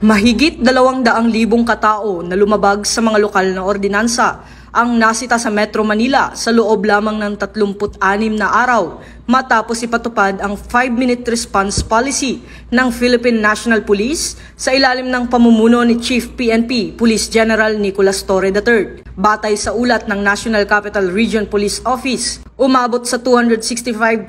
Mahigit 200,000 katao na lumabag sa mga lokal na ordinansa ang nasita sa Metro Manila sa loob lamang ng 36 na araw matapos ipatupad ang 5-minute response policy ng Philippine National Police sa ilalim ng pamumuno ni Chief PNP Police General Nicolas Torre III. Batay sa ulat ng National Capital Region Police Office, umabot sa 265,115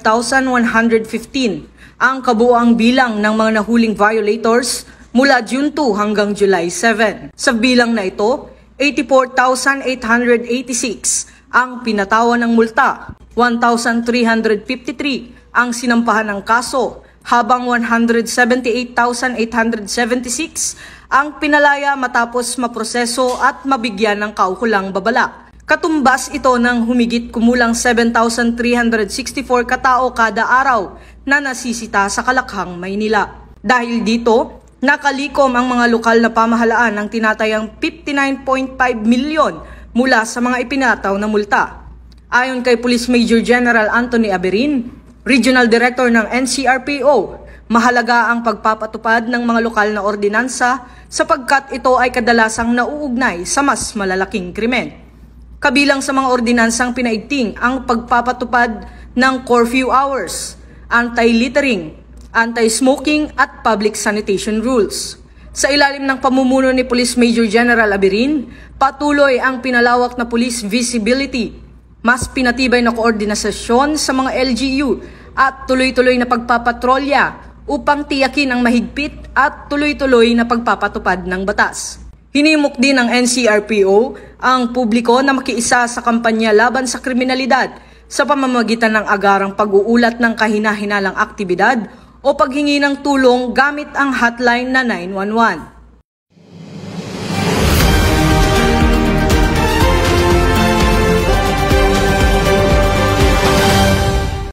ang kabuuang bilang ng mga nahuling violators mula June 2 hanggang July 7. Sa bilang na ito, 84,886 ang pinatawan ng multa, 1,353 ang sinampahan ng kaso, habang 178,876 ang pinalaya matapos maproseso at mabigyan ng kaukulang babala. Katumbas ito ng humigit kumulang 7,364 katao kada araw na nasisita sa Kalakhang, Maynila. Dahil dito, nakalikom ang mga lokal na pamahalaan ng tinatayang 59.5 milyon mula sa mga ipinataw na multa. Ayon kay Police Major General Anthony Aberin, Regional Director ng NCRPO, mahalaga ang pagpapatupad ng mga lokal na ordinansa sapagkat ito ay kadalasang nauugnay sa mas malalaking krimen. Kabilang sa mga ordinansang pinaigting ang pagpapatupad ng curfew hours, anti-littering, anti-smoking at public sanitation rules. Sa ilalim ng pamumuno ni Police Major General Aberin, patuloy ang pinalawak na police visibility, mas pinatibay na koordinasyon sa mga LGU at tuloy-tuloy na pagpapatrolya upang tiyakin ang mahigpit at tuloy-tuloy na pagpapatupad ng batas. Hinimok din ng NCRPO ang publiko na makiisa sa kampanya laban sa kriminalidad sa pamamagitan ng agarang pag-uulat ng kahina-hinalang aktibidad o paghingi ng tulong gamit ang hotline na 911.